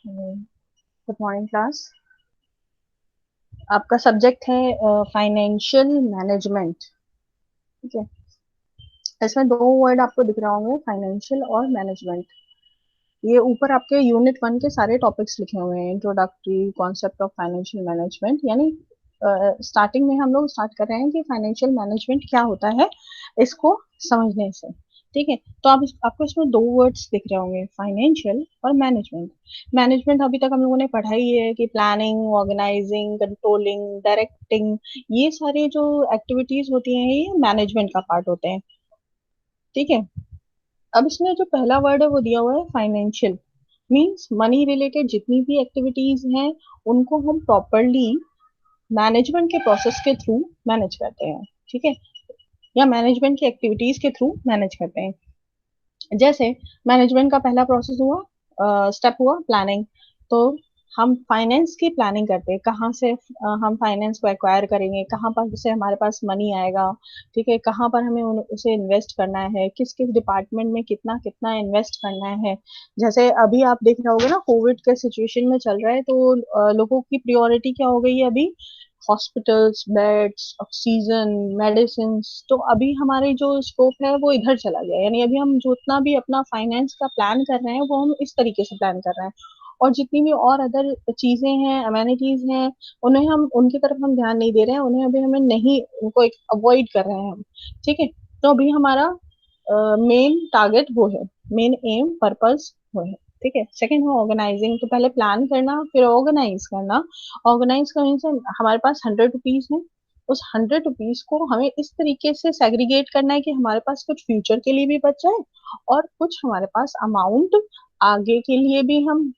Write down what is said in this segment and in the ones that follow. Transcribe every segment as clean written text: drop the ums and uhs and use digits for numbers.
Good morning class. आपका subject है financial management. ठीक है। इसमें दो वर्ड आपको दिख रहे होंगे, फाइनेंशियल और मैनेजमेंट। ये ऊपर आपके यूनिट वन के सारे टॉपिक्स लिखे हुए हैं, introductory concept of financial management. यानी स्टार्टिंग में हम लोग स्टार्ट कर रहे हैं कि फाइनेंशियल मैनेजमेंट क्या होता है, इसको समझने से। ठीक है। तो आप आपको इसमें दो वर्ड्स दिख रहे होंगे, फाइनेंशियल और मैनेजमेंट। मैनेजमेंट अभी तक हम लोगों ने पढ़ा ही है कि प्लानिंग, ऑर्गेनाइजिंग, कंट्रोलिंग, डायरेक्टिंग, ये सारे जो एक्टिविटीज होती हैं ये मैनेजमेंट का पार्ट होते हैं। ठीक है। अब इसमें जो पहला वर्ड है वो दिया हुआ है फाइनेंशियल। मींस मनी रिलेटेड जितनी भी एक्टिविटीज हैं उनको हम प्रॉपरली मैनेजमेंट के प्रोसेस के थ्रू मैनेज करते हैं। ठीक है। या मैनेजमेंट की एक्टिविटीज के थ्रू मैनेज करते हैं। जैसे मैनेजमेंट का पहला प्रोसेस हुआ, स्टेप हुआ प्लानिंग। तो हम फाइनेंस की प्लानिंग करते हैं, कहाँ से हम फाइनेंस को एक्वायर करेंगे, कहाँ पर से हमारे पास मनी आएगा। ठीक है। कहाँ पर हमें उसे इन्वेस्ट करना है, किस किस डिपार्टमेंट में कितना कितना इन्वेस्ट करना है। जैसे अभी आप देख रहे होगे ना, कोविड के सिचुएशन में चल रहा है, तो लोगों की प्रायोरिटी क्या हो गई है अभी, हॉस्पिटल्स, बेड्स, ऑक्सीजन, मेडिसिन। तो अभी हमारे जो स्कोप है वो इधर चला गया, यानी अभी हम जितना भी अपना फाइनेंस का प्लान कर रहे हैं वो हम इस तरीके से प्लान कर रहे हैं। और जितनी भी और अदर चीजें हैं, अमेनिटीज हैं, उन्हें हम उनकी तरफ हम ध्यान नहीं दे रहे हैं, उन्हें अभी हमें नहीं, उनको एक अवॉइड कर रहे हैं हम। ठीक है। तो अभी हमारा मेन टारगेट वो है, मेन एम पर्पस वो है। ठीक है। सेकंड है ऑर्गेनाइजिंग। तो पहले प्लान करना, फिर ऑर्गेनाइज करना। ऑर्गेनाइज करने से हमारे पास 100 रुपीज है, उस 100 रुपीज को हमें इस तरीके से सेग्रीगेट करना है कि हमारे पास कुछ फ्यूचर के लिए भी बच जाए और कुछ हमारे पास अमाउंट आगे के लिए भी हम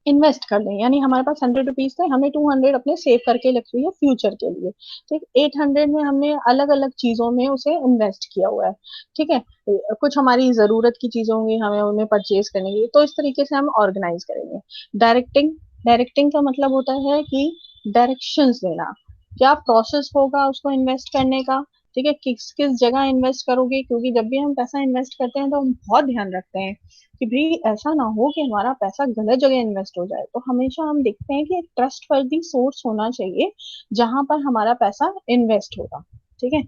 इन्वेस्ट कर लें। यानी हमारे पास 100 रुपीज थे, हमें 200 अपने सेव करके रख रही है फ्यूचर के लिए। ठीक। 800 में हमने अलग अलग चीजों में उसे इन्वेस्ट किया हुआ है। ठीक है। कुछ हमारी जरूरत की चीजें होंगी, हमें उन्हें परचेज करने की, तो इस तरीके से हम ऑर्गेनाइज करेंगे। डायरेक्टिंग। डायरेक्टिंग का मतलब होता है कि डायरेक्शंस देना, क्या प्रोसेस होगा उसको इन्वेस्ट करने का। ठीक है। किस किस जगह इन्वेस्ट करोगे, क्योंकि जब भी हम पैसा इन्वेस्ट करते हैं तो हम बहुत ध्यान रखते हैं कि भाई ऐसा ना हो कि हमारा पैसा गलत जगह इन्वेस्ट हो जाए। तो हमेशा हम देखते हैं कि एक ट्रस्ट वर्दी सोर्स होना चाहिए जहां पर हमारा पैसा इन्वेस्ट होगा। ठीक है।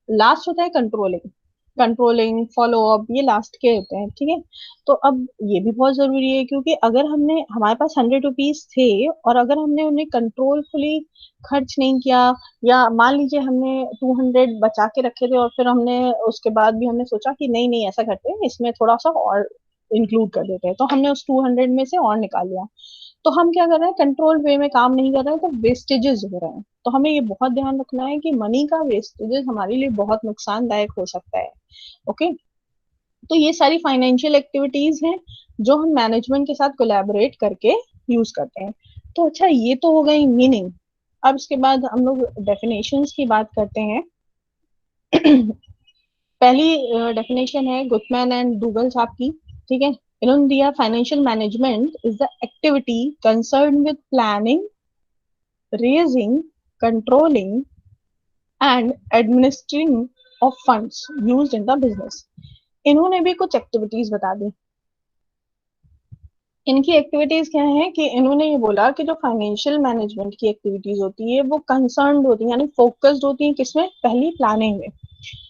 लास्ट होता है कंट्रोलिंग। कंट्रोलिंग, फॉलो अप, ये लास्ट के होते हैं। ठीक है। तो अब ये भी बहुत जरूरी है, क्योंकि अगर हमने, हमारे पास 100 रुपीज थे और अगर हमने उन्हें कंट्रोलफुली खर्च नहीं किया, या मान लीजिए हमने 200 बचा के रखे थे और फिर हमने उसके बाद भी हमने सोचा कि नहीं नहीं ऐसा करते हैं, इसमें थोड़ा सा और इंक्लूड कर देते हैं, तो हमने उस 200 में से और निकाल लिया। तो हम क्या कर रहे हैं, कंट्रोल वे में काम नहीं कर रहे हैं, तो वेस्टेजेस हो रहे हैं। तो हमें ये बहुत ध्यान रखना है कि मनी का वेस्टेजेस हमारे लिए बहुत नुकसानदायक हो सकता है। ओके। तो ये सारी फाइनेंशियल एक्टिविटीज हैं जो हम मैनेजमेंट के साथ कोलैबोरेट करके यूज करते हैं। तो अच्छा, ये तो हो गई मीनिंग। अब इसके बाद हम लोग डेफिनेशंस की बात करते हैं। पहली डेफिनेशन है गुटमैन एंड डूगल साहब की। ठीक है। इन्होंने दिया, financial management is the activity concern with planning, raising, controlling and administering of funds used in the business. इन्होंने भी कुछ एक्टिविटीज बता दी। इनकी एक्टिविटीज क्या है कि इन्होंने ये बोला कि जो फाइनेंशियल मैनेजमेंट की एक्टिविटीज होती है वो कंसर्न होती है, यानी फोकस्ड होती है किसमें, पहली प्लानिंग में।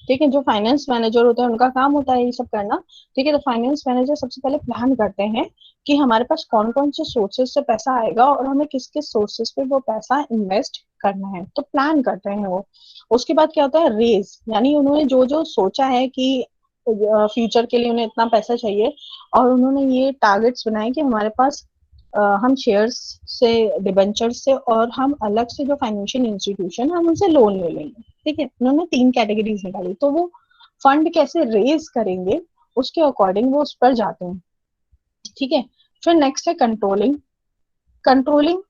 ठीक है। जो फाइनेंस मैनेजर होते हैं उनका काम होता है ये सब करना। ठीक है। तो फाइनेंस मैनेजर सबसे पहले प्लान करते हैं कि हमारे पास कौन कौन से सोर्सेस से पैसा आएगा और हमें किस किस सोर्सेस पे वो पैसा इन्वेस्ट करना है, तो प्लान करते हैं वो। उसके बाद क्या होता है, रेज, यानी उन्होंने जो जो सोचा है कि फ्यूचर के लिए उन्हें इतना पैसा चाहिए, और उन्होंने ये टारगेट्स बनाए कि हमारे पास हम शेयर्स से, डिबेंचर से, और हम अलग से जो फाइनेंशियल इंस्टीट्यूशन हम उनसे लोन ले लेंगे। ठीक है। उन्होंने तीन कैटेगरीज निकाली, तो वो फंड कैसे रेज करेंगे उसके अकॉर्डिंग वो उस पर जाते हैं। ठीक है। फिर नेक्स्ट है कंट्रोलिंग। कंट्रोलिंग,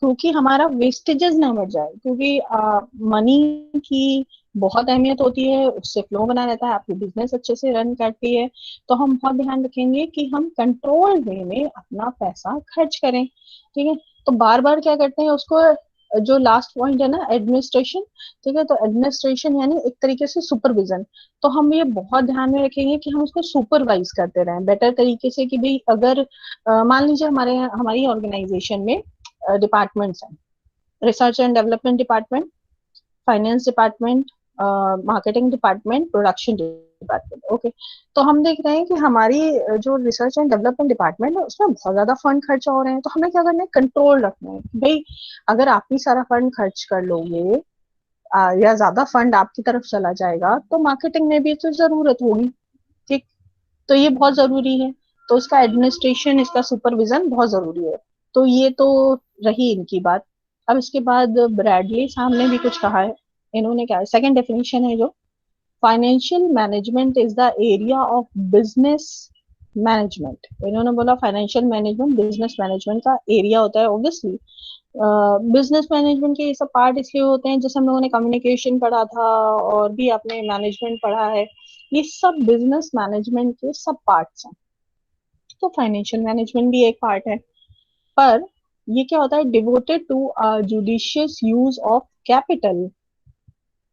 क्योंकि हमारा वेस्टेजेस ना बढ़ जाए, क्योंकि मनी की बहुत अहमियत होती है, उससे फ्लो बना रहता है, आपकी बिजनेस अच्छे से रन करती है। तो हम बहुत ध्यान रखेंगे कि हम कंट्रोल वे में अपना पैसा खर्च करें। ठीक है। तो बार बार क्या करते हैं उसको, जो लास्ट पॉइंट है ना एडमिनिस्ट्रेशन, ठीक है, तो एडमिनिस्ट्रेशन यानी एक तरीके से सुपरविजन। तो हम ये बहुत ध्यान में रखेंगे कि हम उसको सुपरवाइज करते रहें बेटर तरीके से, कि भाई अगर मान लीजिए हमारी ऑर्गेनाइजेशन में डिपार्टमेंट्स हैं, research and development department, finance department, marketing department, production department, okay. तो हम देख रहे हैं कि हमारी जो रिसर्च एंड डेवलपमेंट डिपार्टमेंट है उसमें बहुत ज्यादा फंड खर्चा हो रहे हैं, तो हमें क्या करना है, कंट्रोल रखना है कि भाई अगर आप ही सारा फंड खर्च कर लोगे या ज्यादा फंड आपकी तरफ चला जाएगा तो मार्केटिंग में भी तो जरूरत होगी, ठीक। तो ये बहुत जरूरी है, तो इसका एडमिनिस्ट्रेशन, इसका सुपरविजन बहुत जरूरी है। तो ये तो रही इनकी बात। अब इसके बाद ब्रैडली साहब ने भी कुछ कहा है। इन्होंने क्या, सेकंड डेफिनेशन है जो, financial management is the area of business management. इन्होंने बोला फाइनेंशियल मैनेजमेंट बिजनेस मैनेजमेंट का एरिया होता है। ऑब्वियसली बिजनेस मैनेजमेंट के ये सब पार्ट इसलिए होते हैं, जैसे हम लोगों ने कम्युनिकेशन पढ़ा था और भी आपने मैनेजमेंट पढ़ा है, ये सब बिजनेस मैनेजमेंट के सब पार्ट्स हैं। तो फाइनेंशियल मैनेजमेंट भी एक पार्ट है, पर ये क्या होता है, devoted to judicious use of capital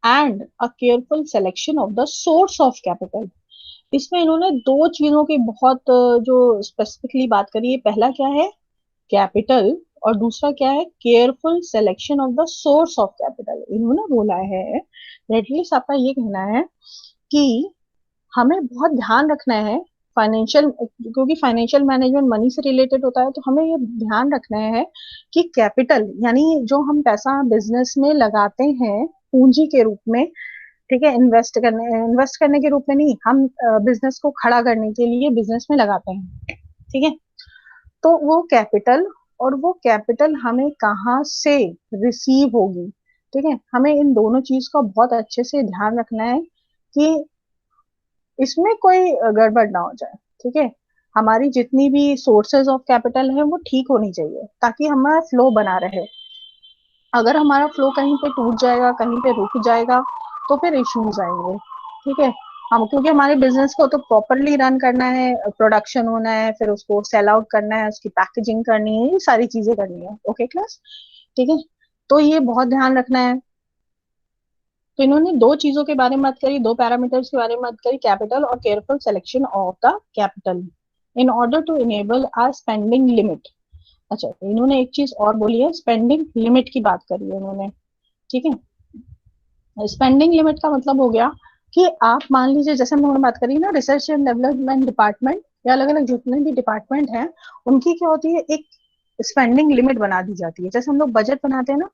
and a careful selection of the source of capital. इसमें इन्होंने दो चीजों की बहुत जो स्पेसिफिकली बात करी है। पहला क्या है, कैपिटल, और दूसरा क्या है, careful selection of the source of capital. इन्होंने बोला है, एटलीस्ट आपका ये कहना है कि हमें बहुत ध्यान रखना है फाइनेंशियल, क्योंकि फाइनेंशियल मैनेजमेंट मनी से रिलेटेड होता है, तो हमें ये ध्यान रखना है कि कैपिटल यानी जो हम पैसा बिजनेस में लगाते हैं पूंजी के रूप में, ठीक है, इन्वेस्ट करने के रूप में नहीं, हम बिजनेस को खड़ा करने के लिए बिजनेस में लगाते हैं, ठीक है। तो वो कैपिटल, और वो कैपिटल हमें कहाँ से रिसीव होगी, ठीक है, हमें इन दोनों चीज का बहुत अच्छे से ध्यान रखना है कि इसमें कोई गड़बड़ ना हो जाए, ठीक है। हमारी जितनी भी सोर्सेज ऑफ कैपिटल है वो ठीक होनी चाहिए ताकि हमारा फ्लो बना रहे। अगर हमारा फ्लो कहीं पे टूट जाएगा, कहीं पे रुक जाएगा, तो फिर इश्यूज आएंगे, ठीक है। हम क्योंकि हमारे बिजनेस को तो प्रॉपरली रन करना है, प्रोडक्शन होना है, फिर उसको सेल आउट करना है, उसकी पैकेजिंग करनी है, ये सारी चीजें करनी है, ओके क्लास, ठीक है। तो ये बहुत ध्यान रखना है। तो इन्होंने दो चीजों के बारे में बात करी, दो पैरामीटर्स के बारे में बात करी, कैपिटल और careful selection of the capital in order to enable a spending limit. अच्छा, इन्होंने एक चीज और बोली है, स्पेंडिंग लिमिट की बात करी है इन्होंने, ठीक है। स्पेंडिंग लिमिट का मतलब हो गया कि आप मान लीजिए, जैसे हम लोगों ने बात करी ना, रिसर्च एंड डेवलपमेंट डिपार्टमेंट या अलग अलग जितने भी डिपार्टमेंट हैं, उनकी क्या होती है, एक स्पेंडिंग लिमिट बना दी जाती है। जैसे हम लोग बजट बनाते हैं ना,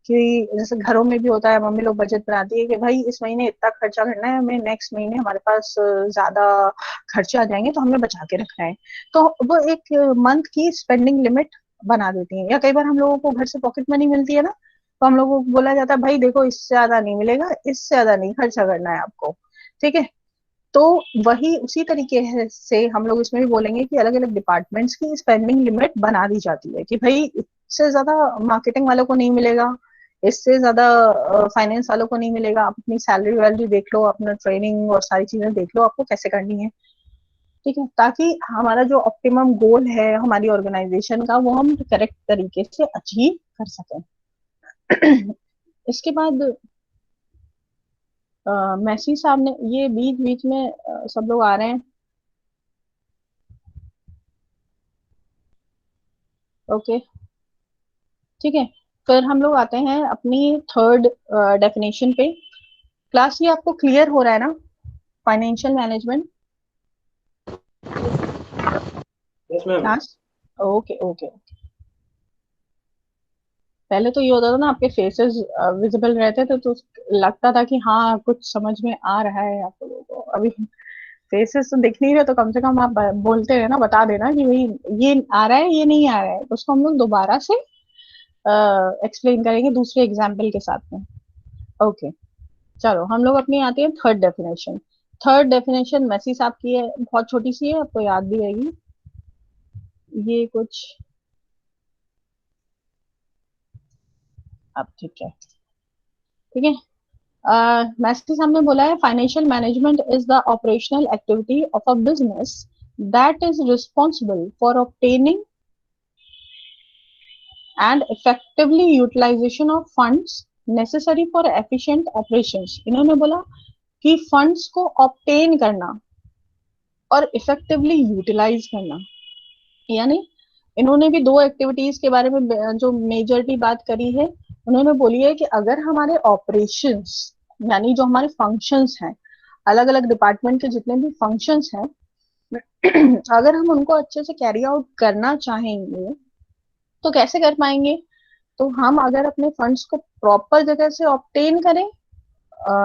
कि जैसे घरों में भी होता है, मम्मी लोग बजट बनाती है कि भाई इस महीने इतना खर्चा करना है हमें, नेक्स्ट महीने हमारे पास ज्यादा खर्चे आ जाएंगे तो हमें बचा के रखना है। तो वो एक मंथ की स्पेंडिंग लिमिट बना देती है। या कई बार हम लोगों को घर से पॉकेट मनी मिलती है ना, तो हम लोगों को बोला जाता है भाई देखो इससे ज्यादा नहीं मिलेगा, इससे ज्यादा नहीं खर्चा करना है आपको, ठीक है। तो वही उसी तरीके से हम लोग इसमें भी बोलेंगे कि अलग अलग डिपार्टमेंट्स की स्पेंडिंग लिमिट बना दी जाती है कि भाई इससे ज्यादा मार्केटिंग वालों को नहीं मिलेगा, इससे ज्यादा फाइनेंस वालों को नहीं मिलेगा। आप अपनी सैलरी वैल्यू देख लो, अपना ट्रेनिंग और सारी चीजें देख लो आपको कैसे करनी है, ठीक है, ताकि हमारा जो ऑप्टिमम गोल है हमारी ऑर्गेनाइजेशन का वो हम करेक्ट तरीके से अचीव कर सकें। इसके बाद मैसी साहब ने, ये बीच बीच में सब लोग आ रहे हैं, ओके, ठीक है। फिर हम लोग आते हैं अपनी थर्ड डेफिनेशन पे। क्लास ये आपको क्लियर हो रहा है ना, financial management yes ma'am. Class, okay okay. पहले तो ये होता था ना, आपके फेसेस विजिबल रहते थे तो लगता था कि हाँ कुछ समझ में आ रहा है आप लोगों को। अभी फेसेस तो दिख नहीं रहे, तो कम से कम आप बोलते रहे ना, बता देना कि भाई ये आ रहा है, ये नहीं आ रहा है, तो उसको हम लोग दोबारा से एक्सप्लेन करेंगे दूसरे एग्जाम्पल के साथ में, ओके। चलो हम लोग अपनी आती है third definition. Third definition Massey साहब की है, बहुत छोटी सी है, आपको याद भी रहेगी। ये कुछ अब ठीक है, ठीक है। मैसी साहब ने बोला है, financial management is the operational activity of a business that is responsible for obtaining and effectively utilization of funds necessary for efficient operations। इन्होंने बोला कि फंड्स को ऑब्टेन करना और इफेक्टिवली यूटिलाइज करना, यानी इन्होंने भी दो एक्टिविटीज के बारे में जो मेजरली बात करी है। उन्होंने बोली है कि अगर हमारे ऑपरेशंस, यानी जो हमारे फंक्शंस हैं, अलग अलग डिपार्टमेंट के जितने भी फंक्शंस हैं, अगर हम उनको अच्छे से कैरी आउट करना चाहेंगे तो कैसे कर पाएंगे? तो हम अगर अपने फंड्स को प्रॉपर जगह से ऑब्टेन करें,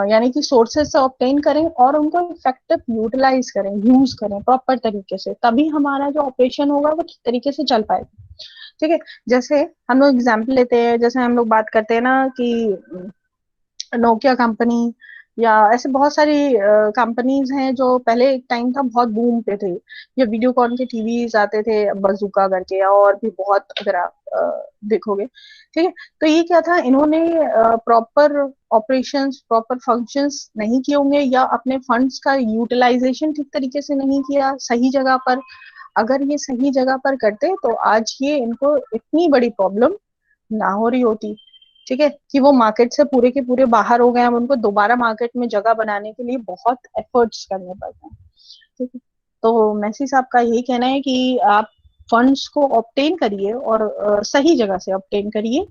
यानी कि सोर्सेज से ऑब्टेन करें और उनको इफेक्टिव यूटिलाइज करें, यूज करें प्रॉपर तरीके से, तभी हमारा जो ऑपरेशन होगा वो ठीक तरीके से चल पाएगा। ठीक है, जैसे हम लोग एग्जाम्पल लेते हैं, जैसे हम लोग बात करते हैं ना कि नोकिया कंपनी या ऐसे बहुत सारी कंपनीज हैं जो पहले एक टाइम था बहुत बूम पे थे। ये वीडियोकॉन के टीवीज आते थे बजूका करके, या और भी बहुत, अगर आप देखोगे। ठीक है, तो ये क्या था, इन्होंने प्रॉपर ऑपरेशंस, प्रॉपर फंक्शंस नहीं किए होंगे, या अपने फंड्स का यूटिलाइजेशन ठीक तरीके से नहीं किया सही जगह पर। अगर ये सही जगह पर करते तो आज ये इनको इतनी बड़ी प्रॉब्लम ना हो रही होती। ठीक है, कि वो मार्केट से पूरे के पूरे बाहर हो गए, अब उनको दोबारा मार्केट में जगह बनाने के लिए बहुत एफर्ट्स करने पड़ते हैं। ठीक है, तो मैसी साहब का यही कहना है कि आप फंड्स को ऑब्टेन करिए और सही जगह से ऑब्टेन करिए,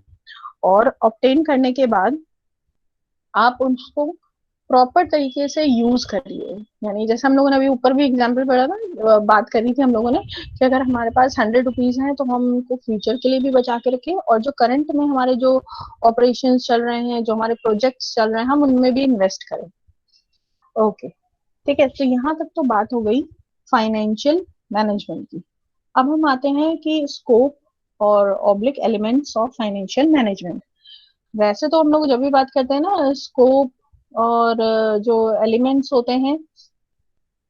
और ऑब्टेन करने के बाद आप उसको प्रॉपर तरीके से यूज करिए। यानी जैसे हम लोगों ने अभी ऊपर भी एग्जांपल पढ़ा था, बात करी थी हम लोगों ने कि अगर हमारे पास 100 रुपीज हैं तो हम उनको फ्यूचर के लिए भी बचा के रखें, और जो करंट में हमारे जो ऑपरेशन चल रहे हैं, जो हमारे प्रोजेक्ट्स चल रहे हैं, हम उनमें भी इन्वेस्ट करें। ओके, ठीक है, तो यहाँ तक तो बात हो गई फाइनेंशियल मैनेजमेंट की। अब हम आते हैं कि स्कोप और oblique elements of financial management. वैसे तो हम लोग जब भी बात करते हैं ना, स्कोप और जो एलिमेंट्स होते हैं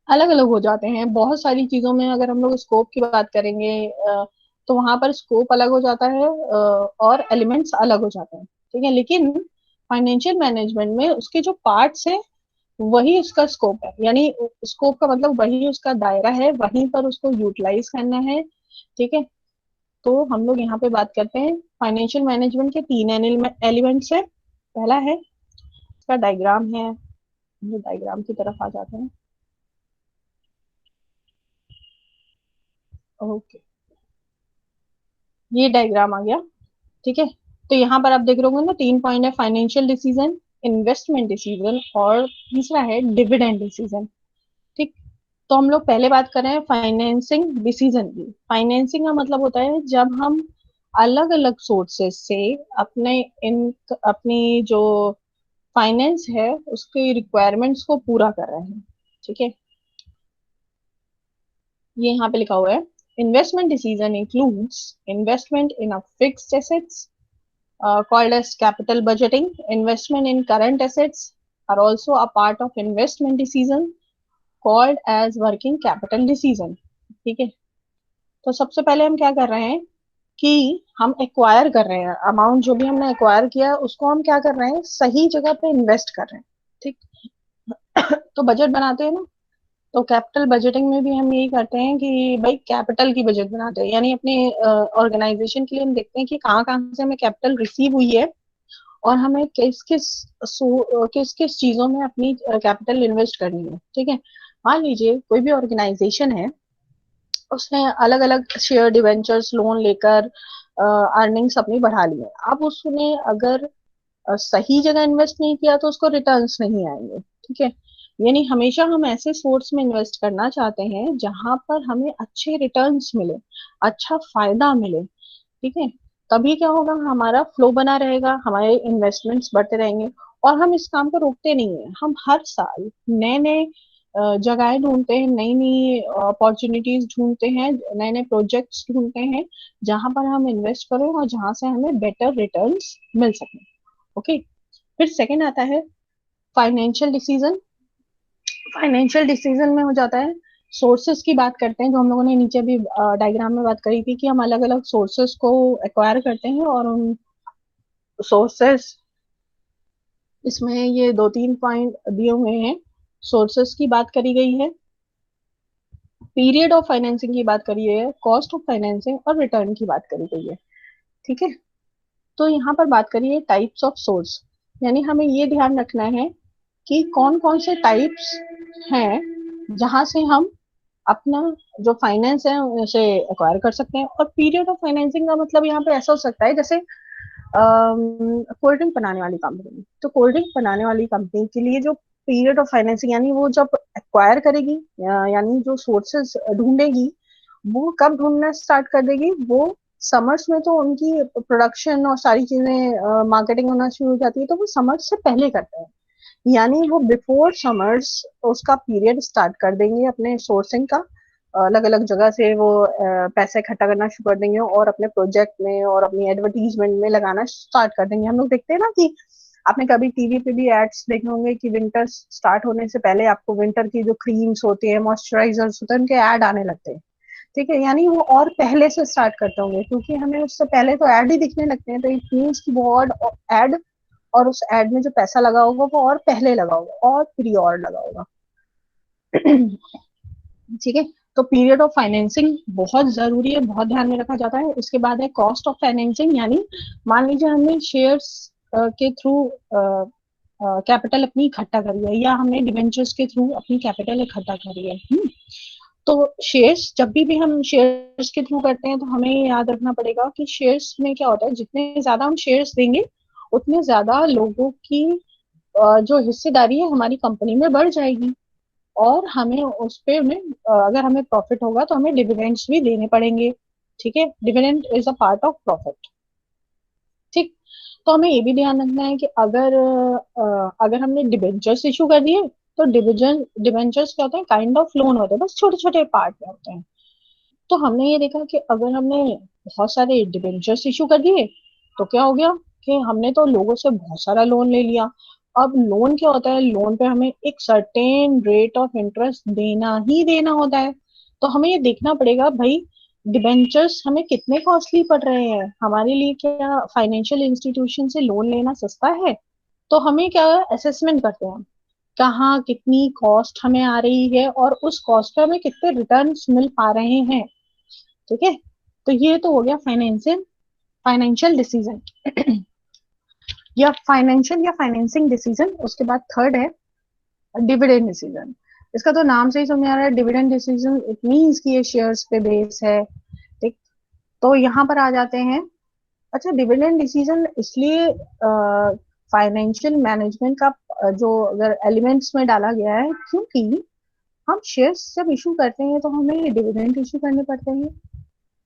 अलग अलग हो जाते हैं बहुत सारी चीजों में। अगर हम लोग स्कोप की बात करेंगे तो वहां पर स्कोप अलग हो जाता है और एलिमेंट्स अलग हो जाते हैं। ठीक है, लेकिन फाइनेंशियल मैनेजमेंट में उसके जो पार्ट्स है वही उसका स्कोप है, यानी स्कोप का मतलब वही उसका दायरा है, वहीं पर उसको यूटिलाइज करना है। ठीक है, तो हम लोग यहाँ पे बात करते हैं फाइनेंशियल मैनेजमेंट के तीन एलिमेंट्स है। पहला है, इसका डायग्राम है, जो डायग्राम की तरफ आ जाते हैं। ओके, ये डायग्राम आ गया। ठीक है, तो यहाँ पर आप देख रहे होंगे ना, 3 पॉइंट है, फाइनेंशियल डिसीजन, इन्वेस्टमेंट डिसीजन, और तीसरा है डिविडेंड डिसीजन। ठीक, तो हम लोग पहले बात कर रहे हैं फाइनेंसिंग डिसीजन की। फाइनेंसिंग का मतलब होता है जब हम अलग अलग सोर्सेस से अपने इन अपनी जो फाइनेंस है उसके रिक्वायरमेंट्स को पूरा कर रहे हैं। ठीक है, ये यहाँ पे लिखा हुआ है, investment decision includes investment in a fixed assets called as capital budgeting. Investment in current assets are also a part of investment decision called as working capital decision. ठीक है, तो सबसे पहले हम क्या कर रहे हैं कि हम एक्वायर कर रहे हैं अमाउंट, जो भी हमने एक्वायर किया उसको हम क्या कर रहे हैं, सही जगह पे इन्वेस्ट कर रहे हैं। ठीक, तो बजट बनाते हैं ना, तो कैपिटल बजटिंग में भी हम यही करते हैं कि भाई कैपिटल की बजट बनाते हैं, यानी अपने ऑर्गेनाइजेशन के लिए हम देखते हैं कि कहाँ कहाँ से हमें कैपिटल रिसीव हुई है और हमें किस किस चीजों में अपनी कैपिटल इन्वेस्ट करनी है। ठीक है, मान लीजिए कोई भी ऑर्गेनाइजेशन है, उसने अलग अलग शेयर डिवेंचर्स लोन लेकर अर्निंग्स अपनी बढ़ा ली है। अब उसने अगर सही जगह इन्वेस्ट नहीं किया तो उसको रिटर्न्स नहीं आएंगे। ठीक है, यानी हमेशा हम ऐसे सोर्स में इन्वेस्ट करना चाहते हैं जहां पर हमें अच्छे रिटर्न्स मिले, अच्छा फायदा मिले। ठीक है, तभी क्या होगा, हमारा फ्लो बना रहेगा, हमारे इन्वेस्टमेंट्स बढ़ते रहेंगे। और हम इस काम को रोकते नहीं है, हम हर साल नए नए जगहें ढूंढते हैं, नई नई अपॉर्चुनिटीज ढूंढते हैं, नए नए प्रोजेक्ट्स ढूंढते हैं जहां पर हम इन्वेस्ट करें और जहां से हमें बेटर रिटर्न्स मिल सके। ओके, फिर सेकंड आता है फाइनेंशियल डिसीजन। फाइनेंशियल डिसीजन में हो जाता है, सोर्सेस की बात करते हैं, जो हम लोगों ने नीचे भी डायग्राम में बात करी थी कि हम अलग अलग सोर्सेस को एक्वायर करते हैं, और उन सोर्सेस, इसमें ये 2-3 पॉइंट दिए हुए हैं। सोर्सेस की बात करी गई है, पीरियड ऑफ फाइनेंसिंग की बात करी है, कॉस्ट ऑफ फाइनेंसिंग और रिटर्न की बात करी गई है। ठीक है। तो यहाँ पर बात करिए टाइप्स ऑफ सोर्स, यानी हमें ये ध्यान रखना है कि कौन कौन से टाइप्स हैं जहां से हम अपना जो फाइनेंस है उसे एक्वायर कर सकते हैं। और पीरियड ऑफ फाइनेंसिंग का मतलब यहाँ पे ऐसा हो सकता है, जैसे कोल्ड ड्रिंक बनाने वाली कंपनी, तो कोल्ड ड्रिंक बनाने वाली कंपनी के लिए जो पीरियड ऑफ फाइनेंसिंग, यानी वो जब एक्वायर करेगी, यानी जो सोर्सेज ढूंढेगी, वो कब ढूंढना स्टार्ट कर देगी, वो समर्स में तो उनकी प्रोडक्शन और सारी चीजें मार्केटिंग होना शुरू हो जाती है, तो वो समर्स से पहले करते हैं। यानी वो बिफोर समर्स उसका पीरियड स्टार्ट कर देंगे अपने सोर्सिंग का, अलग अलग जगह से वो पैसा इकट्ठा करना शुरू कर देंगे और अपने प्रोजेक्ट में और अपनी एडवर्टीजमेंट में लगाना स्टार्ट कर देंगे। हम लोग देखते हैं ना कि आपने कभी टीवी पे भी एड्स देखे होंगे कि विंटर स्टार्ट होने से पहले आपको विंटर की जो क्रीम्स होती है, मॉइस्चराइजर्स होते हैं, उनके ऐड आने लगते हैं। ठीक है, यानी वो और पहले से स्टार्ट करते होंगे, क्योंकि हमें उससे पहले तो ऐड ही दिखने लगते हैं, तो इट मीन्स की वो ऐड, और उस एड में जो पैसा लगा होगा वो और पहले लगा होगा और प्री और लगा होगा। ठीक है। तो पीरियड ऑफ फाइनेंसिंग बहुत जरूरी है, बहुत ध्यान में रखा जाता है। उसके बाद है कॉस्ट ऑफ फाइनेंसिंग, यानी मान लीजिए हमने शेयर्स के थ्रू कैपिटल अपनी इकट्ठा करी है, या हमने डिवेंचर्स के थ्रू अपनी कैपिटल इकट्ठा करी है। तो शेयर्स जब भी हम शेयर्स के थ्रू करते हैं तो हमें याद रखना पड़ेगा कि शेयर्स में क्या होता है, जितने ज्यादा हम शेयर्स देंगे उतने ज्यादा लोगों की जो हिस्सेदारी है हमारी कंपनी में बढ़ जाएगी, और हमें उस पे अगर हमें प्रॉफिट होगा तो हमें डिविडेंड्स भी देने पड़ेंगे। ठीक है, dividend is a part of profit. ठीक। तो हमें ये भी ध्यान रखना है कि अगर हमने डिबेंचर्स इशू कर दिए, तो डिबेंचर्स क्या होते हैं, काइंड ऑफ लोन होते हैं, बस छोटे छोटे पार्ट में होते हैं। तो हमने ये देखा कि अगर हमने बहुत सारे डिबेंचर्स इशू कर दिए तो क्या हो गया कि हमने तो लोगों से बहुत सारा लोन ले लिया। अब लोन क्या होता है, लोन पे हमें एक सर्टेन रेट ऑफ इंटरेस्ट देना ही देना होता है। तो हमें ये देखना पड़ेगा भाई, डिबेंचर्स हमें कितने कॉस्टली पड़ रहे हैं हमारे लिए, क्या फाइनेंशियल इंस्टीट्यूशन से लोन लेना सस्ता है। तो हमें क्या असेसमेंट करते हैं, कहाँ कितनी कॉस्ट हमें आ रही है और उस कॉस्ट पे हमें कितने रिटर्न्स मिल पा रहे हैं। ठीक है। तो ये तो हो गया फाइनेंशियल डिसीजन या फाइनेंसिंग डिसीजन। उसके बाद थर्ड है डिविडेंड डिसीजन। इसका तो नाम से ही समझ आ रहा है, डिविडेंड डिसीजन, इट मींस कि ये शेयर्स पे बेस है। ठीक। तो यहाँ पर आ जाते हैं। अच्छा, डिविडेंड डिसीजन इसलिए फाइनेंशियल मैनेजमेंट का जो अगर एलिमेंट्स में डाला गया है, क्योंकि हम शेयर्स जब इशू करते हैं तो हमें डिविडेंड इशू करने पड़ते हैं।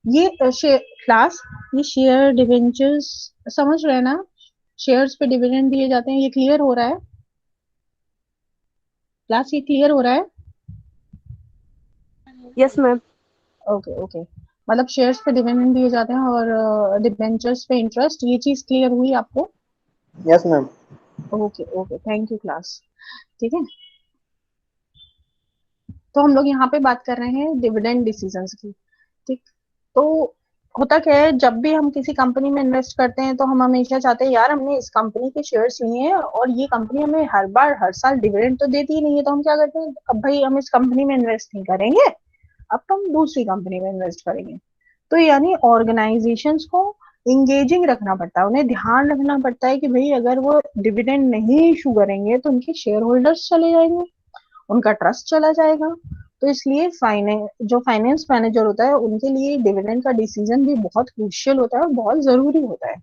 ये क्लास, ये शेयर डिवेंचर्स समझ रहे हैं ना, शेयर्स पे डिविडेंड दिए जाते हैं, ये क्लियर हो रहा है क्लास, ये क्लियर हो रहा है? Yes ma'am. Okay okay. मतलब शेयर्स पे डिविडेंड दिए जाते हैं और डिबेंचर्स पे इंटरेस्ट, ये चीज क्लियर हुई आपको? Yes ma'am. Okay okay, thank you class. ठीक है। तो हम लोग यहाँ पे बात कर रहे हैं डिविडेंड डिसीजंस की। ठीक। तो होता क्या है, जब भी हम किसी कंपनी में इन्वेस्ट करते हैं तो हम हमेशा चाहते हैं यार हमने इस कंपनी के शेयर्स लिए हैं और ये कंपनी हमें हर बार हर साल डिविडेंड तो देती ही नहीं है, तो हम क्या करते हैं, अब भाई हम इस कंपनी में इन्वेस्ट नहीं करेंगे, अब तो हम दूसरी कंपनी में इन्वेस्ट करेंगे। तो यानी ऑर्गेनाइजेशंस को इंगेजिंग रखना पड़ता है, उन्हें ध्यान रखना पड़ता है कि भाई अगर वो डिविडेंड नहीं इशू करेंगे तो उनके शेयर होल्डर्स चले जाएंगे, उनका ट्रस्ट चला जाएगा। तो इसलिए जो फाइनेंस मैनेजर होता है उनके लिए डिविडेंड का डिसीजन भी बहुत क्रूशियल होता है और बहुत जरूरी होता है।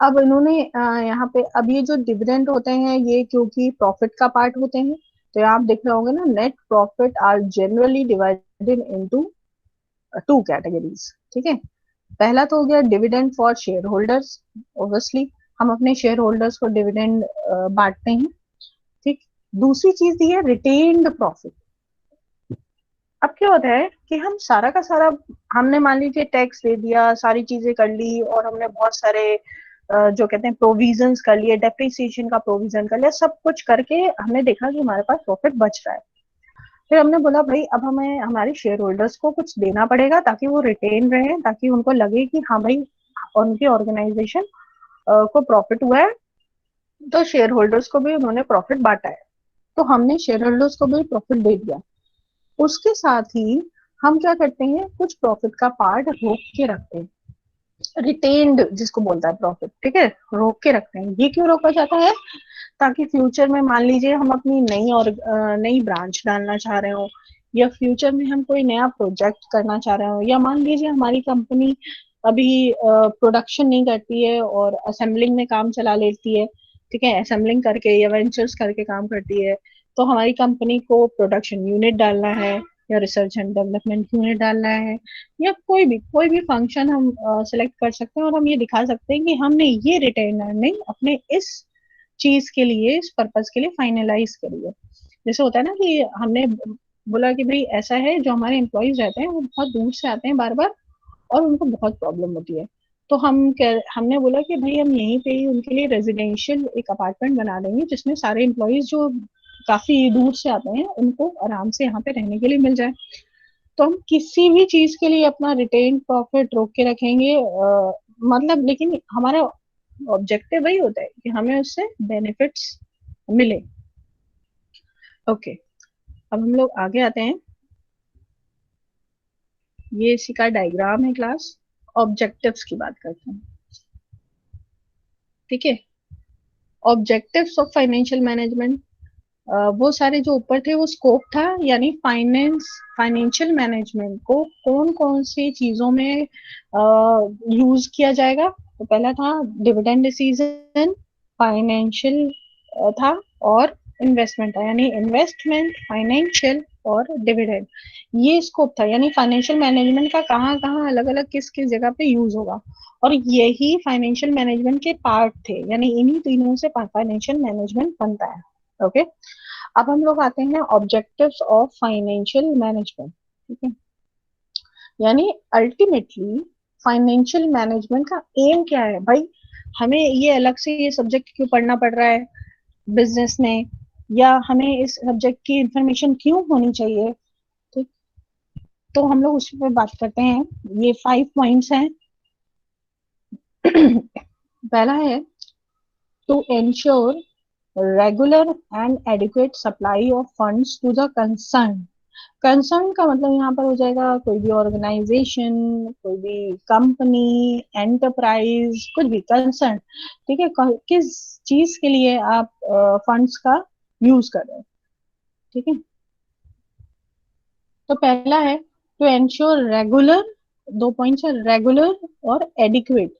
अब इन्होंने यहाँ पे अब ये जो डिविडेंड होते हैं ये क्योंकि प्रॉफिट का पार्ट होते हैं, तो आप देख रहे होंगे ना, net profit are generally divided into two categories. ठीक है। पहला तो हो गया dividend for share holders, obviously हम अपने शेयर होल्डर्स को डिविडेंड बांटते हैं। ठीक। दूसरी चीज दी है रिटेन्ड प्रॉफिट। अब क्या होता है कि हम सारा का सारा, हमने मान लीजिए टैक्स दे दिया, सारी चीजें कर ली और हमने बहुत सारे जो कहते हैं प्रोविजंस कर लिए, डेप्रिसिएशन का प्रोविजन कर लिया, सब कुछ करके हमने देखा कि हमारे पास प्रॉफिट बच रहा है। फिर हमने बोला भाई अब हमें हमारे शेयर होल्डर्स को कुछ देना पड़ेगा ताकि वो रिटेन रहे, ताकि उनको लगे कि हाँ भाई उनकी ऑर्गेनाइजेशन को प्रॉफिट हुआ है, तो शेयर होल्डर्स को भी उन्होंने प्रॉफिट बांटा है, तो हमने शेयर होल्डर्स को भी प्रॉफिट दे दिया। उसके साथ ही हम क्या करते हैं, कुछ प्रॉफिट का पार्ट रोक के रखते हैं। रिटेन्ड जिसको बोलता है प्रॉफिट, ठीक है, रोक के रखते हैं। ये क्यों रोका जाता है? ताकि फ्यूचर में मान लीजिए हम अपनी नई और नई ब्रांच डालना चाह रहे हो, या फ्यूचर में हम कोई नया प्रोजेक्ट करना चाह रहे हो, या मान लीजिए हमारी कंपनी अभी प्रोडक्शन नहीं करती है और असेंबलिंग में काम चला लेती है, ठीक है, असेंबलिंग करके या वेंचर्स करके काम करती है, तो हमारी कंपनी को प्रोडक्शन यूनिट डालना है या रिसर्च एंड डेवलपमेंट यूनिट डालना है, या कोई भी फंक्शन हम सिलेक्ट कर सकते हैं और हम ये दिखा सकते हैं कि हमने ये रिटेन अर्निंग अपने इस चीज के लिए, इस पर्पज के लिए फाइनलाइज करी है। जैसे होता है ना कि हमने बोला कि भाई ऐसा है, जो हमारे एम्प्लॉयज रहते हैं वो बहुत दूर से आते हैं बार बार और उनको बहुत प्रॉब्लम होती है, तो हमने बोला कि भाई हम यहीं पे ही उनके लिए रेजिडेंशियल एक अपार्टमेंट बना देंगे जिसमें सारे एम्प्लॉयज जो काफी दूर से आते हैं उनको आराम से यहाँ पे रहने के लिए मिल जाए। तो हम किसी भी चीज के लिए अपना रिटेन प्रॉफिट रोक के रखेंगे, मतलब लेकिन हमारा ऑब्जेक्टिव वही होता है कि हमें उससे बेनिफिट्स मिले। ओके, अब हम लोग आगे आते हैं। ये इसी का डायग्राम है क्लास। ऑब्जेक्टिव्स की बात करते हैं, ठीक है। ऑब्जेक्टिव्स ऑफ फाइनेंशियल मैनेजमेंट, वो सारे जो ऊपर थे वो स्कोप था, यानी फाइनेंशियल मैनेजमेंट को कौन कौन सी चीजों में यूज किया जाएगा। तो पहला था डिविडेंड डिसीजन, फाइनेंशियल था, और इन्वेस्टमेंट था, यानी इन्वेस्टमेंट, फाइनेंशियल और डिविडेंड। ये स्कोप था, यानी फाइनेंशियल मैनेजमेंट का कहाँ कहाँ अलग अलग किस किस जगह पे यूज होगा, और यही फाइनेंशियल मैनेजमेंट के पार्ट थे, यानी इन्हीं तीनों से फाइनेंशियल मैनेजमेंट बनता है। ओके, अब हम लोग आते हैं ऑब्जेक्टिव्स ऑफ फाइनेंशियल मैनेजमेंट, ठीक है। यानी अल्टीमेटली फाइनेंशियल मैनेजमेंट का एम क्या है भाई, हमें ये अलग से ये सब्जेक्ट क्यों पढ़ना पड़ रहा है बिजनेस में, या हमें इस सब्जेक्ट की इंफॉर्मेशन क्यों होनी चाहिए, ठीक। तो हम लोग उसी पर बात करते हैं। ये 5 पॉइंट्स हैं। पहला है to ensure regular and adequate supply of funds to the concern का मतलब यहाँ पर हो जाएगा कोई भी ऑर्गेनाइजेशन, कोई भी कंपनी, एंटरप्राइज, कुछ भी कंसर्न, ठीक है, किस चीज के लिए आप फंड्स का यूज कर रहे हैं, ठीक है। तो पहला है टू एंश्योर रेगुलर, 2 पॉइंट्स है, रेगुलर और एडिक्वेट,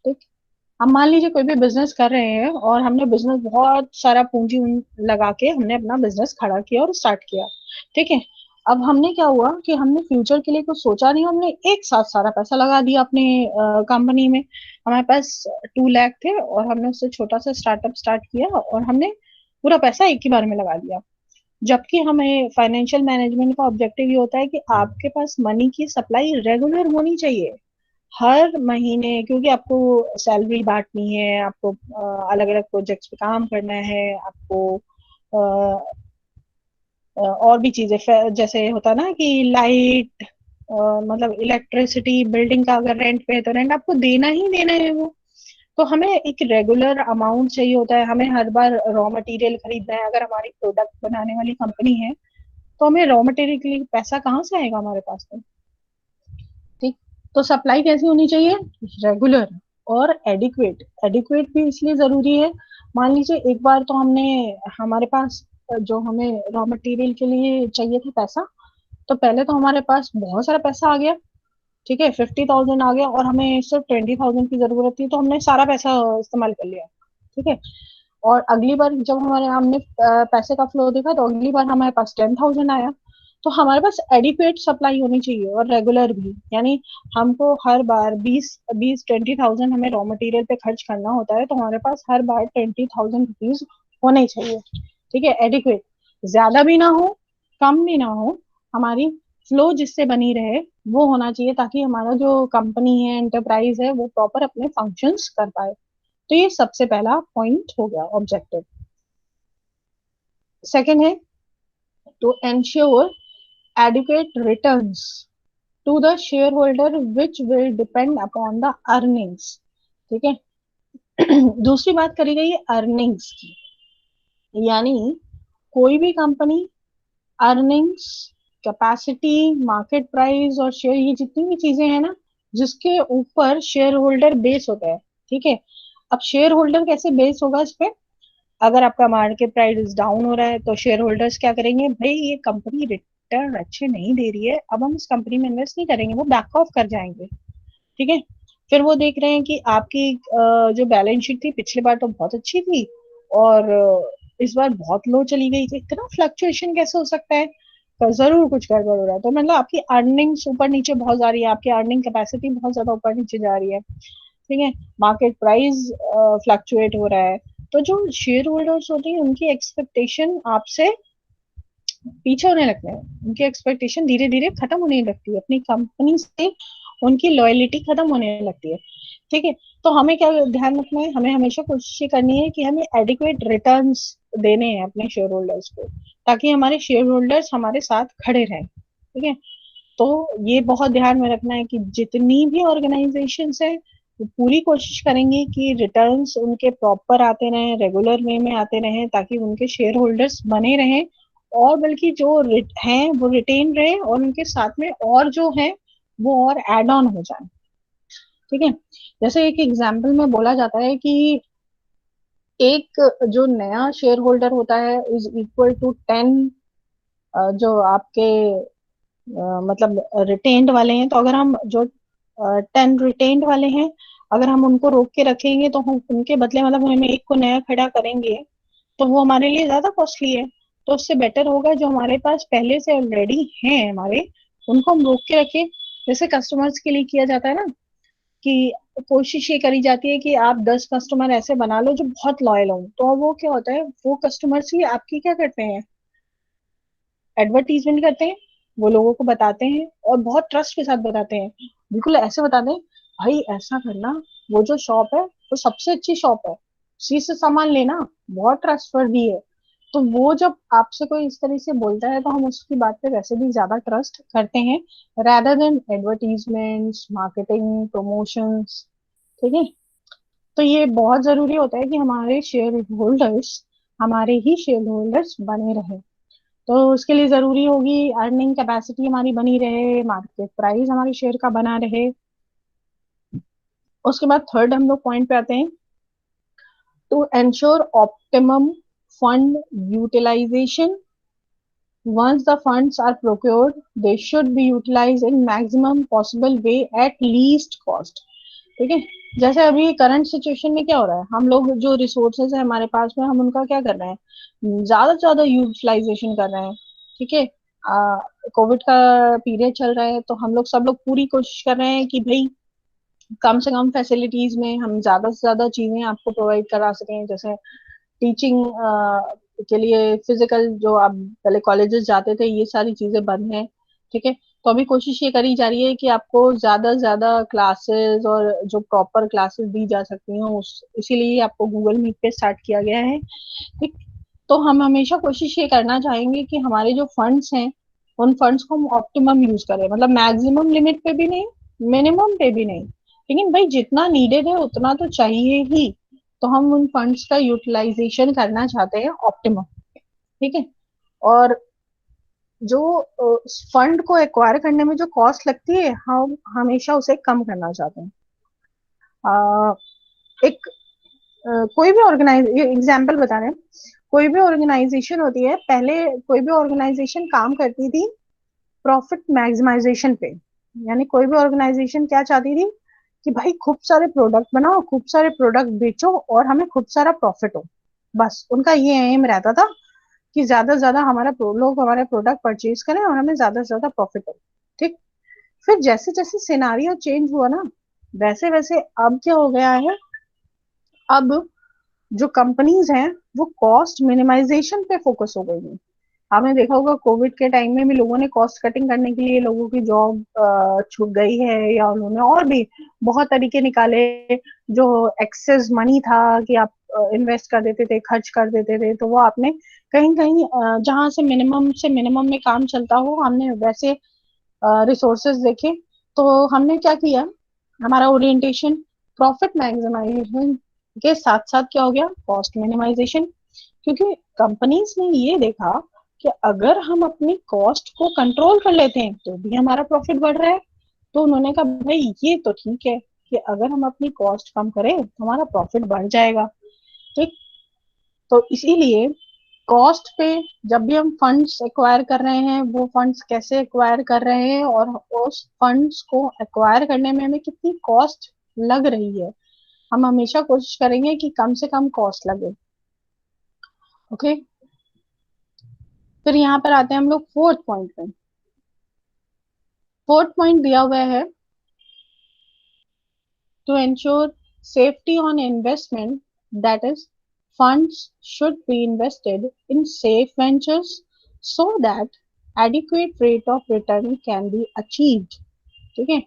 ठीक। हम मान लीजिए कोई भी बिजनेस कर रहे हैं और हमने बिजनेस बहुत सारा पूंजी लगा के हमने अपना बिजनेस खड़ा किया और स्टार्ट किया, ठीक है। अब हमने क्या हुआ कि हमने फ्यूचर के लिए कुछ सोचा नहीं, हमने एक साथ सारा पैसा लगा दिया अपने कंपनी में। हमारे पास 2 लाख थे और हमने उससे छोटा सा स्टार्टअप स्टार्ट किया और हमने पूरा पैसा एक ही बार में लगा दिया। जबकि हमें फाइनेंशियल मैनेजमेंट का ऑब्जेक्टिव ये होता है कि आपके पास मनी की सप्लाई रेगुलर होनी चाहिए हर महीने, क्योंकि आपको सैलरी बांटनी है, आपको अलग अलग प्रोजेक्ट्स पे काम करना है, आपको और भी चीजें जैसे होता है ना कि लाइट, मतलब इलेक्ट्रिसिटी, बिल्डिंग का अगर रेंट पे है तो रेंट आपको देना ही देना है वो। तो हमें एक रेगुलर अमाउंट चाहिए होता है, हमें हर बार रॉ मटेरियल खरीदना है, अगर हमारी प्रोडक्ट बनाने वाली कंपनी है तो हमें रॉ मटेरियल के लिए पैसा कहाँ से आएगा हमारे पास में, ठीक। तो सप्लाई कैसी होनी चाहिए, रेगुलर और एडिक्वेट। एडिक्वेट भी इसलिए जरूरी है, मान लीजिए एक बार तो हमने, हमारे पास जो हमें रॉ मटेरियल के लिए चाहिए था पैसा, तो पहले तो हमारे पास बहुत सारा पैसा आ गया, ठीक है, 50,000 आ गया और हमें सिर्फ 20,000 की जरूरत थी, तो हमने सारा पैसा इस्तेमाल कर लिया, ठीक है। और अगली बार जब हमारे हमने पैसे का फ्लो देखा तो अगली बार हमारे पास 10,000 आया। तो हमारे पास एडिक्वेट सप्लाई होनी चाहिए और रेगुलर भी, यानी हमको हर बार 20-20 20,000 हमें रॉ मटेरियल पे खर्च करना होता है, तो हमारे पास हर बार 20,000 रुपीज होने चाहिए, ठीक है, एडिक्वेट। ज्यादा भी ना हो, कम भी ना हो, हमारी फ्लो जिससे बनी रहे वो होना चाहिए, ताकि हमारा जो कंपनी है, एंटरप्राइज है, वो प्रॉपर अपने फंक्शंस कर पाए। तो ये सबसे पहला पॉइंट हो गया ऑब्जेक्टिव। सेकंड है to ensure adequate returns to the shareholder which will depend upon the earnings, ठीक है। दूसरी बात करी गई है अर्निंग्स की, यानी कोई भी company earnings, capacity, market price और शेयर, ये जितनी भी चीजें हैं ना, जिसके ऊपर शेयर होल्डर बेस होता है। ठीक है, अब शेयर होल्डर कैसे बेस होगा इस पे? अगर आपका मार्केट प्राइस डाउन हो रहा है तो शेयर होल्डर्स क्या करेंगे, भाई ये कंपनी रिटर्न अच्छे नहीं दे रही है, अब हम इस कंपनी में इन्वेस्ट नहीं करेंगे, वो बैक ऑफ कर जाएंगे। ठीक है, फिर वो देख रहे हैं कि आपकी जो बैलेंस शीट थी पिछली बार तो बहुत अच्छी थी, और इस बार बहुत लो चली गई थी, इतना फ्लक्चुएशन कैसे हो सकता है? तो जरूर कुछ गड़बड़ हो रहा है। तो मतलब आपकी अर्निंग्स ऊपर नीचे बहुत जा रही है, आपकी अर्निंग कैपेसिटी बहुत ज्यादा ऊपर नीचे जा रही है। ठीक है, मार्केट प्राइस फ्लक्चुएट हो रहा है, तो जो शेयर होल्डर्स होते हैं उनकी एक्सपेक्टेशन आपसे पीछे होने लगते हैं, उनकी एक्सपेक्टेशन धीरे धीरे खत्म होने लगती है, अपनी कंपनी से उनकी लॉयलिटी खत्म होने लगती है। ठीक है, तो हमें क्या ध्यान रखना है, हमें हमेशा कोशिश ये करनी है कि हमें एडिक्वेट रिटर्न्स देने हैं अपने शेयर होल्डर्स को, ताकि हमारे शेयर होल्डर्स हमारे साथ खड़े रहें। ठीक है, तो ये बहुत ध्यान में रखना है कि जितनी भी ऑर्गेनाइजेशन है वो पूरी कोशिश करेंगे कि रिटर्न्स उनके प्रॉपर आते रहें, रेगुलर वे में आते रहें, ताकि उनके शेयर होल्डर्स बने रहें, और बल्कि जो हैं वो रिटेन रहे, और उनके साथ में और जो है वो और एड ऑन हो जाए। ठीक है, जैसे एक एग्जाम्पल में बोला जाता है कि एक जो नया शेयर होल्डर होता है इज इक्वल टू 10 जो आपके मतलब रिटेन्ड वाले हैं। तो अगर हम जो 10 रिटेन्ड वाले हैं, अगर हम उनको रोक के रखेंगे तो हम उनके बदले मतलब हमें एक को नया खड़ा करेंगे, तो वो हमारे लिए ज्यादा कॉस्टली है। तो उससे बेटर होगा जो हमारे पास पहले से ऑलरेडी हैं हमारे, उनको हम रोक के रखें। जैसे कस्टमर्स के लिए किया जाता है ना, कि कोशिश ये करी जाती है कि आप 10 कस्टमर ऐसे बना लो जो बहुत लॉयल हो। तो वो क्या होता है, वो कस्टमर्स भी आपकी क्या करते हैं, एडवर्टीजमेंट करते हैं, वो लोगों को बताते हैं और बहुत ट्रस्ट के साथ बताते हैं, बिल्कुल ऐसे बताते हैं, भाई ऐसा करना, वो जो शॉप है वो सबसे अच्छी शॉप है, उसी से सामान लेना, बहुत ट्रस्टवर्दी है। तो वो जब आपसे कोई इस तरह से बोलता है तो हम उसकी बात पे वैसे भी ज्यादा ट्रस्ट करते हैं, rather then advertisements, marketing, promotions. ठीक है, तो ये बहुत जरूरी होता है कि हमारे शेयर होल्डर्स हमारे ही शेयर होल्डर्स बने रहे। तो उसके लिए जरूरी होगी अर्निंग कैपेसिटी हमारी बनी रहे, मार्केट प्राइस हमारे शेयर का बना रहे। उसके बाद थर्ड हम लोग पॉइंट पे आते हैं, to ensure optimum fund utilisation. once the funds are procured they should be utilized in maximum possible way at least cost। ठीक है, जैसे अभी करंट सिचुएशन में क्या हो रहा है, हम लोग जो रिसोर्सेज है हमारे पास में हम उनका क्या कर रहे हैं, ज्यादा से ज्यादा यूटिलाइजेशन कर रहे हैं। ठीक है, कोविड का पीरियड चल रहा है तो हम लोग सब लोग पूरी कोशिश कर रहे हैं कि भाई कम से कम फैसिलिटीज में हम ज्यादा से ज्यादा चीजें आपको प्रोवाइड करा सकें। जैसे टीचिंग के लिए फिजिकल जो आप पहले कॉलेजेस जाते थे, ये सारी चीजें बंद हैं। ठीक है, तो अभी कोशिश ये करी जा रही है कि आपको ज्यादा से ज्यादा क्लासेस और जो प्रॉपर क्लासेस दी जा सकती हैं उस इसीलिए आपको गूगल मीट पे स्टार्ट किया गया है। ठीक, तो हम हमेशा कोशिश ये करना चाहेंगे कि हमारे जो फंड्स हैं उन फंड्स को हम ऑप्टिमम यूज करें, मतलब मैक्सिमम लिमिट पे भी नहीं, मिनिमम पे भी नहीं, लेकिन भाई जितना नीडेड है उतना तो चाहिए ही। तो हम उन फंड्स का यूटिलाइजेशन करना चाहते हैं ऑप्टिमम। ठीक है, और जो फंड को एक्वायर करने में जो कॉस्ट लगती है हम हमेशा उसे कम करना चाहते हैं। एक कोई भी ऑर्गेनाइज एग्जाम्पल बता रहे हैं, कोई भी ऑर्गेनाइजेशन होती है, पहले कोई भी ऑर्गेनाइजेशन काम करती थी प्रॉफिट मैक्सिमाइजेशन पे। यानी कोई भी ऑर्गेनाइजेशन क्या चाहती थी कि भाई खूब सारे प्रोडक्ट बनाओ, खूब सारे प्रोडक्ट बेचो और हमें खूब सारा प्रॉफिट हो। बस उनका ये एम रहता था कि ज्यादा से ज्यादा लोग हमारे प्रोडक्ट परचेज करें और हमें ज्यादा से ज्यादा प्रॉफिट हो। ठीक, फिर जैसे जैसे सिनारियो चेंज हुआ ना, वैसे वैसे अब क्या हो गया है, अब जो कंपनीज हैं वो कॉस्ट मिनिमाइजेशन पे फोकस हो गई है। आपने देखा होगा कोविड के टाइम में भी लोगों ने कॉस्ट कटिंग करने के लिए लोगों की जॉब छूट गई है, या उन्होंने और भी बहुत तरीके निकाले। जो एक्सेस मनी था कि आप इन्वेस्ट कर देते थे, खर्च कर देते थे, तो वो आपने कहीं कहीं जहां से मिनिमम में काम चलता हो हमने वैसे रिसोर्सेज देखे। तो हमने क्या किया, हमारा ओरिएंटेशन प्रॉफिट मैक्सिमाइजेशन के साथ साथ क्या हो गया, कॉस्ट मिनिमाइजेशन। क्योंकि कंपनीज ने ये देखा कि अगर हम अपनी कॉस्ट को कंट्रोल कर लेते हैं तो भी हमारा प्रॉफिट बढ़ रहा है, तो उन्होंने कहा भाई ये तो ठीक है कि अगर हम अपनी कॉस्ट कम करें तो हमारा प्रॉफिट बढ़ जाएगा। ठीक। तो इसीलिए कॉस्ट पे जब भी हम फंड्स एक्वायर कर रहे हैं, वो फंड्स कैसे एक्वायर कर रहे हैं और उस फंड्स को एक्वायर करने में हमें कितनी कॉस्ट लग रही है, हम हमेशा कोशिश करेंगे कि कम से कम कॉस्ट लगे। ओके। फिर यहाँ पर आते हैं हम लोग फोर्थ पॉइंट पे। फोर्थ पॉइंट दिया हुआ है, to ensure safety on investment, that is, funds should be invested in safe ventures so that adequate rate of return can be achieved। ठीक है।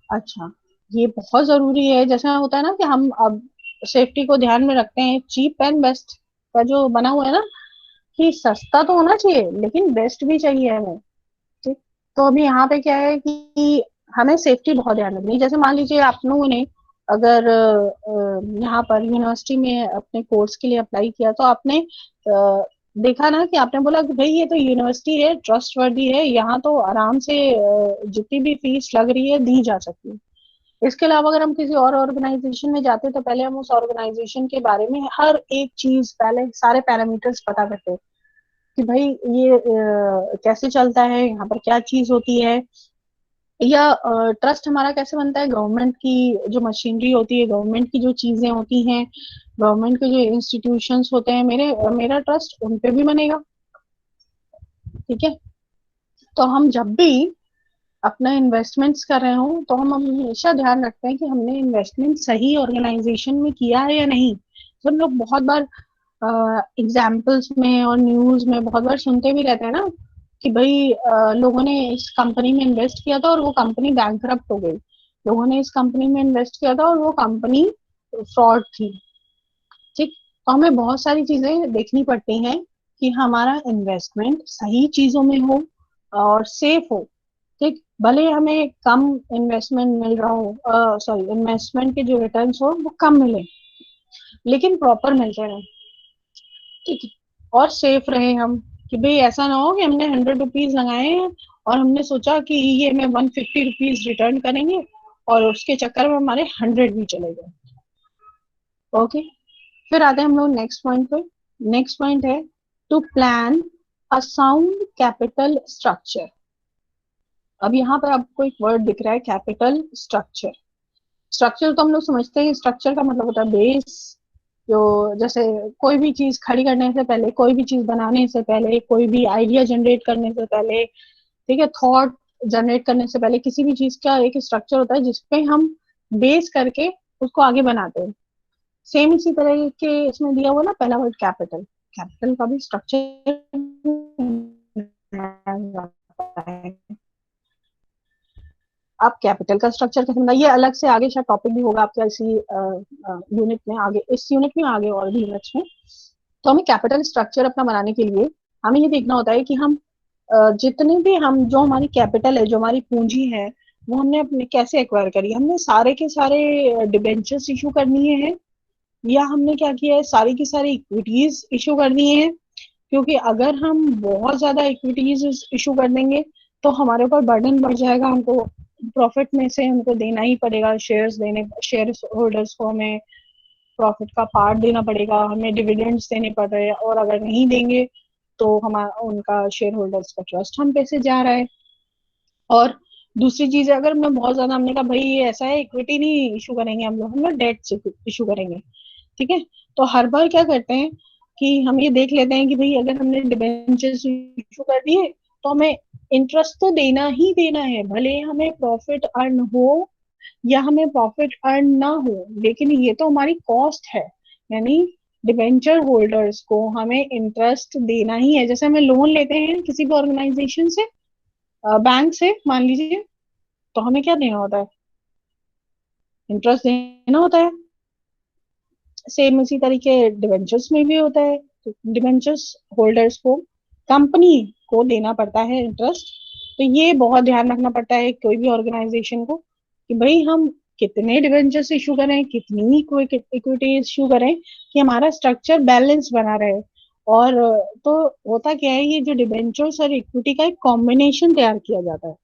अच्छा, ये बहुत जरूरी है। जैसे होता है ना कि हम अब सेफ्टी को ध्यान में रखते हैं, चीप एंड बेस्ट का जो बना हुआ है ना, कि सस्ता तो होना चाहिए लेकिन बेस्ट भी चाहिए हमें। ठीक। तो अभी यहाँ पे क्या है कि हमें सेफ्टी बहुत ध्यान रखनी है। जैसे मान लीजिए आप लोगों ने अगर यहाँ पर यूनिवर्सिटी में अपने कोर्स के लिए अप्लाई किया, तो आपने देखा ना कि आपने बोला कि भाई ये तो यूनिवर्सिटी है, ट्रस्ट वर्दी है, यहाँ तो आराम से जितनी भी फीस लग रही है दी जा सकती है। इसके अलावा अगर हम किसी और ऑर्गेनाइजेशन में जाते हैं तो पहले हम उस ऑर्गेनाइजेशन के बारे में हर एक चीज, पहले सारे पैरामीटर्स पता करते हैं कि भाई ये कैसे चलता है, यहाँ पर क्या चीज होती है, या ट्रस्ट हमारा कैसे बनता है। गवर्नमेंट की जो मशीनरी होती है, गवर्नमेंट की जो चीजें होती हैं, गवर्नमेंट के जो इंस्टीट्यूशंस होते हैं, मेरा ट्रस्ट उन पे भी बनेगा। ठीक है। तो हम जब भी अपना इन्वेस्टमेंट्स कर रहे हो तो हम हमेशा ध्यान रखते हैं कि हमने इन्वेस्टमेंट सही ऑर्गेनाइजेशन में किया है या नहीं। तो हम लोग बहुत बार एग्जाम्पल्स में और न्यूज में बहुत बार सुनते भी रहते हैं ना कि भाई लोगों ने इस कंपनी में इन्वेस्ट किया था और वो कंपनी बैंकरप्ट हो गई, लोगों ने इस कंपनी में इन्वेस्ट किया था और वो कंपनी फ्रॉड थी। ठीक। तो हमें बहुत सारी चीजें देखनी पड़ती हैं कि हमारा इन्वेस्टमेंट सही चीजों में हो और सेफ हो। ठीक। भले हमें कम इन्वेस्टमेंट मिल रहा हो, सॉरी, इन्वेस्टमेंट के जो रिटर्न्स हो वो कम मिले, लेकिन प्रॉपर मिलते रहे। ठीक है। और सेफ रहे हम, कि भाई ऐसा ना हो कि हमने 100 रुपीज लगाए हैं और हमने सोचा कि ये में 150 रुपीज रिटर्न करेंगे और उसके चक्कर में हमारे 100 भी चले गए। ओके। फिर आते हैं हम लोग नेक्स्ट पॉइंट पे। नेक्स्ट पॉइंट है to plan a sound capital structure. अब यहाँ पर आपको एक वर्ड दिख रहा है, कैपिटल स्ट्रक्चर। स्ट्रक्चर तो हम लोग समझते हैं, स्ट्रक्चर का मतलब होता है बेस। जो जैसे कोई भी चीज खड़ी करने से पहले, कोई भी चीज बनाने से पहले, कोई भी आइडिया जनरेट करने से पहले, ठीक है, थॉट जनरेट करने से पहले किसी भी चीज का एक स्ट्रक्चर होता है जिसपे हम बेस करके उसको आगे बनाते हैं। सेम इसी तरह के इसमें दिया हुआ ना पहला वर्ड कैपिटल, कैपिटल का भी स्ट्रक्चर आप कैपिटल का स्ट्रक्चर कैसे बनाए, ये अलग से आगे शायद टॉपिक भी होगा आपका इसी यूनिट में, आगे इस यूनिट में, आगे और भी यूनिट्स में। तो हमें कैपिटल स्ट्रक्चर अपना बनाने के लिए हमें ये देखना होता है कि हम जितने भी हम जो हमारी कैपिटल है, जो हमारी पूंजी है, वो हमने अपने कैसे एक्वायर करी। हमने सारे के सारे डिबेंचर्स इशू करनी है, या हमने क्या किया है, सारी की सारी इक्विटीज इशू करनी है। क्योंकि अगर हम बहुत ज्यादा इक्विटीज इशू कर देंगे तो हमारे ऊपर बर्डन बढ़ जाएगा, हमको प्रॉफिट में से हमको देना ही पड़ेगा, शेयर्स देने, शेयर होल्डर्स को हमें प्रॉफिट का पार्ट देना पड़ेगा, हमें डिविडेंड्स देने पड़ रहे हैं, और अगर नहीं देंगे तो हमारा उनका शेयर होल्डर्स का ट्रस्ट हम पे से जा रहा है। और दूसरी चीज है, अगर मैं बहुत ज्यादा, हमने कहा भाई ये ऐसा है, इक्विटी नहीं इशू करेंगे हम लोग डेट इशू करेंगे। ठीक है। तो हर बार क्या करते हैं कि हम ये देख लेते हैं कि भाई अगर हमने डिबेंचर्स इशू कर दिए तो हमें इंटरेस्ट तो देना ही देना है, भले हमें प्रॉफिट अर्न हो या हमें प्रॉफिट अर्न ना हो, लेकिन ये तो हमारी कॉस्ट है। यानी डिबेंचर होल्डर्स को हमें इंटरेस्ट देना ही है। जैसे हमें लोन लेते हैं किसी भी ऑर्गेनाइजेशन से, बैंक से मान लीजिए, तो हमें क्या देना होता है, इंटरेस्ट देना होता है। सेम इसी तरीके डिवेंचर्स में भी होता है, डिवेंचर्स होल्डर्स को, कंपनी को देना पड़ता है इंटरेस्ट। तो ये बहुत ध्यान रखना पड़ता है कोई भी ऑर्गेनाइजेशन को कि भाई हम कितने डिवेंचर्स इशू करें, कितनी इक्विटी इशू करें कि हमारा स्ट्रक्चर बैलेंस बना रहे। और तो होता क्या है, ये जो डिवेंचर्स और इक्विटी का एक कॉम्बिनेशन तैयार किया जाता है।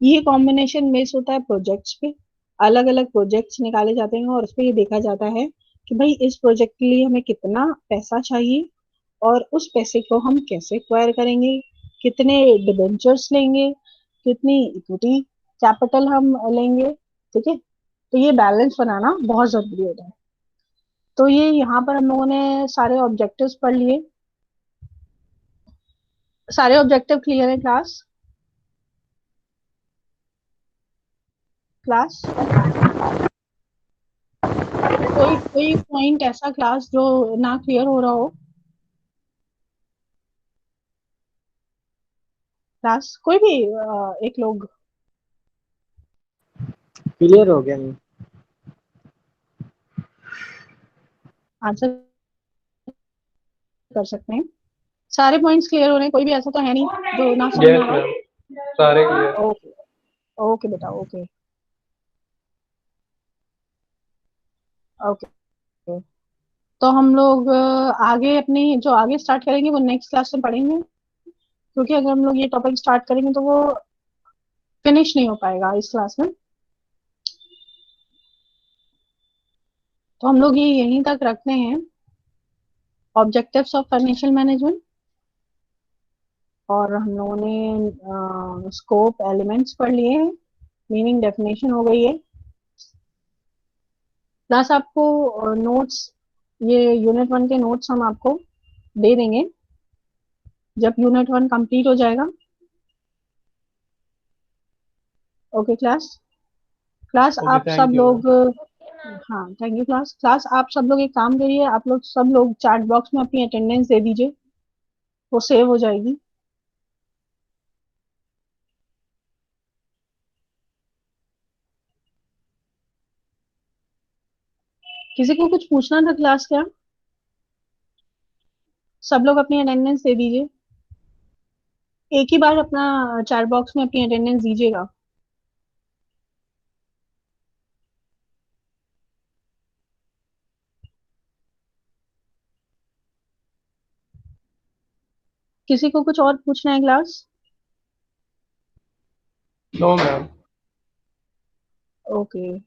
ये कॉम्बिनेशन बेस होता है प्रोजेक्ट्स पे। अलग अलग प्रोजेक्ट्स निकाले जाते हैं और उस पे ये देखा जाता है कि भाई इस प्रोजेक्ट के लिए हमें कितना पैसा चाहिए और उस पैसे को हम कैसे एक्वायर करेंगे, कितने डिबेंचर्स लेंगे, कितनी इक्विटी कैपिटल हम लेंगे। ठीक है, तो ये बैलेंस बनाना बहुत जरूरी होता है। तो ये यहाँ पर हम लोगों ने सारे ऑब्जेक्टिव्स पढ़ लिए। सारे ऑब्जेक्टिव क्लियर है क्लास? क्लास कोई कोई पॉइंट ऐसा क्लास जो ना क्लियर हो रहा हो? क्लास कोई भी एक लोग क्लियर हो गया नहीं? आंसर कर सकते हैं। सारे पॉइंट्स क्लियर हो रहे हैं, कोई भी ऐसा तो है नहीं जो ना समझ में यस आ रहा मैम, सारे क्लियर। हो? ओके। ओके बेटा, ओके। ओके, तो हम लोग आगे अपनी जो आगे स्टार्ट करेंगे वो नेक्स्ट क्लास में पढ़ेंगे, क्योंकि अगर हम लोग ये टॉपिक स्टार्ट करेंगे तो वो फिनिश नहीं हो पाएगा इस क्लास में। तो हम लोग ये यहीं तक रखते हैं, ऑब्जेक्टिव्स ऑफ फाइनेंशियल मैनेजमेंट। और हम लोगों ने स्कोप एलिमेंट्स पढ़ लिए हैं, मीनिंग डेफिनेशन हो गई है। प्लस आपको नोट्स, ये यूनिट वन के नोट्स हम आपको दे देंगे जब यूनिट वन कंप्लीट हो जाएगा। Okay class? क्लास ओके, आप सब थैंक यू मैम। लोग, हाँ थैंक यू क्लास। क्लास आप सब लोग एक काम करिए, आप लोग सब लोग चैट बॉक्स में अपनी अटेंडेंस दे दीजिए, वो सेव हो जाएगी। किसी को कुछ पूछना था क्लास क्या? सब लोग अपनी अटेंडेंस दे दीजिए, एक ही बार अपना चैट बॉक्स में अपनी अटेंडेंस दीजिएगा। किसी को कुछ और पूछना है क्लास? No ma'am. ओके,